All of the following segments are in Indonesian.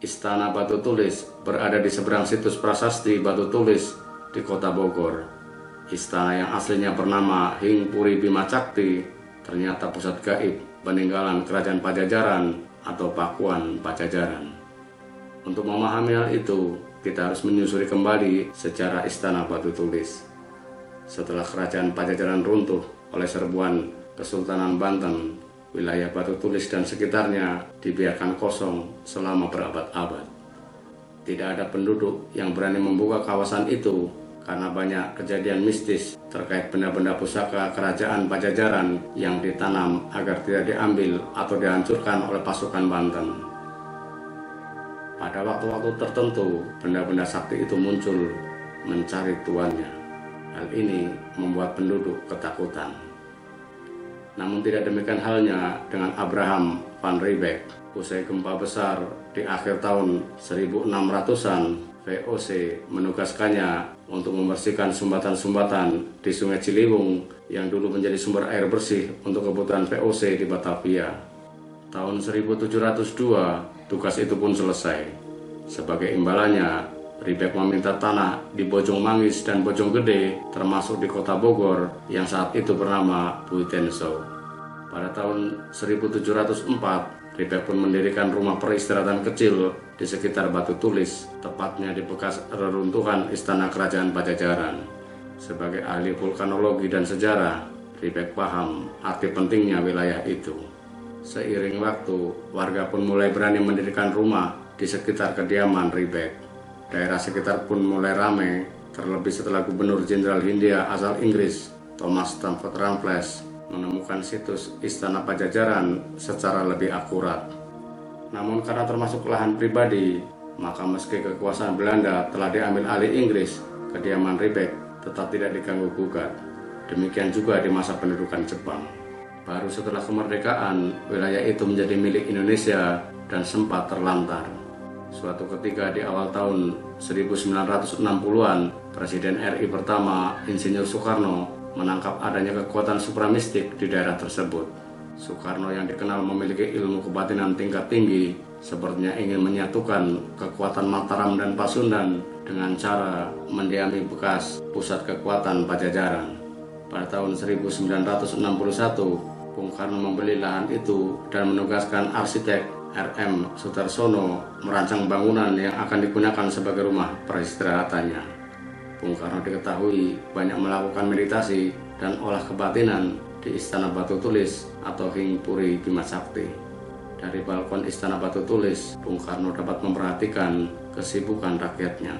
Istana Batu Tulis berada di seberang situs prasasti Batu Tulis di kota Bogor. Istana yang aslinya bernama Hing Puri Bima Cakti ternyata pusat gaib peninggalan Kerajaan Pajajaran atau Pakuan Pajajaran. Untuk memahami hal itu, kita harus menyusuri kembali sejarah Istana Batu Tulis. Setelah Kerajaan Pajajaran runtuh oleh serbuan Kesultanan Banten, wilayah Batu Tulis dan sekitarnya dibiarkan kosong selama berabad-abad. Tidak ada penduduk yang berani membuka kawasan itu karena banyak kejadian mistis terkait benda-benda pusaka Kerajaan Pajajaran yang ditanam agar tidak diambil atau dihancurkan oleh pasukan Banten. Pada waktu-waktu tertentu, benda-benda sakti itu muncul mencari tuannya. Hal ini membuat penduduk ketakutan. Namun tidak demikian halnya dengan Abraham van Riebeeck. Usai gempa besar di akhir tahun 1600-an, VOC menugaskannya untuk membersihkan sumbatan-sumbatan di Sungai Ciliwung yang dulu menjadi sumber air bersih untuk kebutuhan VOC di Batavia. Tahun 1702, tugas itu pun selesai. Sebagai imbalannya, Riebeeck meminta tanah di Bojong Mangis dan Bojong Gede, termasuk di kota Bogor yang saat itu bernama Buitenso. Pada tahun 1704, Riebeeck pun mendirikan rumah peristirahatan kecil di sekitar Batu Tulis, tepatnya di bekas reruntuhan Istana Kerajaan Pajajaran. Sebagai ahli vulkanologi dan sejarah, Riebeeck paham arti pentingnya wilayah itu. Seiring waktu, warga pun mulai berani mendirikan rumah di sekitar kediaman Riebeeck. Daerah sekitar pun mulai ramai, terlebih setelah Gubernur Jenderal Hindia asal Inggris, Thomas Stamford Raffles, menemukan situs Istana Pajajaran secara lebih akurat. Namun karena termasuk lahan pribadi, maka meski kekuasaan Belanda telah diambil alih Inggris, kediaman Riebeeck tetap tidak diganggu-gugat. Demikian juga di masa pendudukan Jepang. Baru setelah kemerdekaan, wilayah itu menjadi milik Indonesia dan sempat terlantar. Suatu ketika di awal tahun 1960-an, Presiden RI pertama, Insinyur Soekarno, menangkap adanya kekuatan supramistik di daerah tersebut. Soekarno yang dikenal memiliki ilmu kebatinan tingkat tinggi, sepertinya ingin menyatukan kekuatan Mataram dan Pasundan dengan cara mendiami bekas pusat kekuatan Pajajaran. Pada tahun 1961, Bung Karno membeli lahan itu dan menugaskan arsitek R.M. Sutarsono merancang bangunan yang akan digunakan sebagai rumah peristirahatannya. Bung Karno diketahui banyak melakukan meditasi dan olah kebatinan di Istana Batu Tulis atau Hing Puri Bima Cakti. Dari balkon Istana Batu Tulis, Bung Karno dapat memperhatikan kesibukan rakyatnya.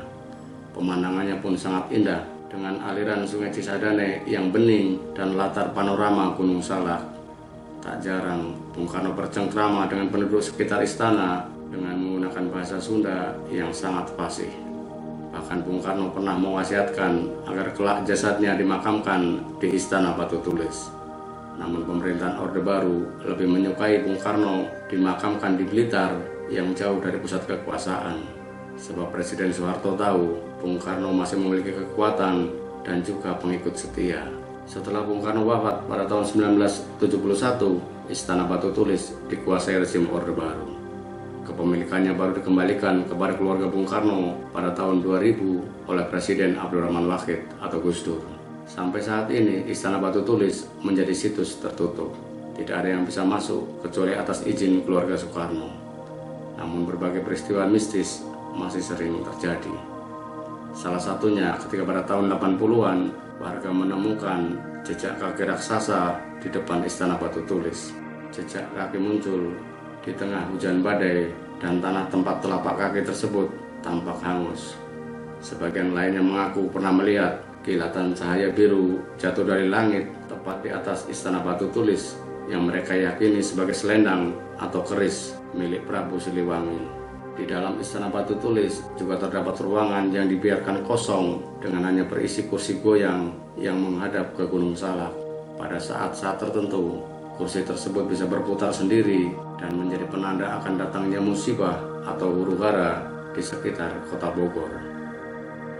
Pemandangannya pun sangat indah dengan aliran Sungai Cisadane yang bening dan latar panorama Gunung Salak. Tak jarang Bung Karno bercengkrama dengan penduduk sekitar istana dengan menggunakan bahasa Sunda yang sangat fasih. Bahkan Bung Karno pernah mewasiatkan agar kelak jasadnya dimakamkan di Istana Batu Tulis. Namun pemerintahan Orde Baru lebih menyukai Bung Karno dimakamkan di Blitar yang jauh dari pusat kekuasaan. Sebab Presiden Soeharto tahu Bung Karno masih memiliki kekuatan dan juga pengikut setia. Setelah Bung Karno wafat pada tahun 1971, Istana Batu Tulis dikuasai rezim Orde Baru. Kepemilikannya baru dikembalikan kepada keluarga Bung Karno pada tahun 2000 oleh Presiden Abdurrahman Wahid atau Gus Dur. Sampai saat ini, Istana Batu Tulis menjadi situs tertutup. Tidak ada yang bisa masuk kecuali atas izin keluarga Soekarno. Namun berbagai peristiwa mistis masih sering terjadi. Salah satunya ketika pada tahun 80-an, warga menemukan jejak kaki raksasa di depan Istana Batu Tulis. Jejak kaki muncul di tengah hujan badai dan tanah tempat telapak kaki tersebut tampak hangus. Sebagian lainnya mengaku pernah melihat kilatan cahaya biru jatuh dari langit tepat di atas Istana Batu Tulis yang mereka yakini sebagai selendang atau keris milik Prabu Siliwangi. Di dalam Istana Batu Tulis juga terdapat ruangan yang dibiarkan kosong dengan hanya berisi kursi goyang yang menghadap ke Gunung Salak. Pada saat-saat tertentu, kursi tersebut bisa berputar sendiri dan menjadi penanda akan datangnya musibah atau huru-hara di sekitar kota Bogor.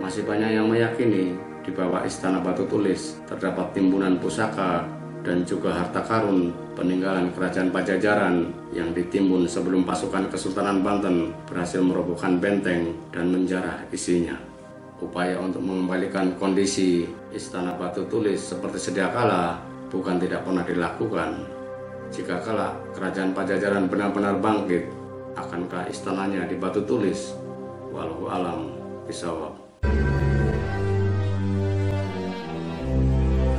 Masih banyak yang meyakini di bawah Istana Batu Tulis terdapat timbunan pusaka dan juga harta karun peninggalan kerajaan Pajajaran yang ditimbun sebelum pasukan Kesultanan Banten berhasil merobohkan benteng dan menjarah isinya. Upaya untuk mengembalikan kondisi Istana Batu Tulis seperti sedia kala bukan tidak pernah dilakukan. Jika kala kerajaan Pajajaran benar-benar bangkit, akankah istananya di Batu Tulis? Wallahu alam bishawab.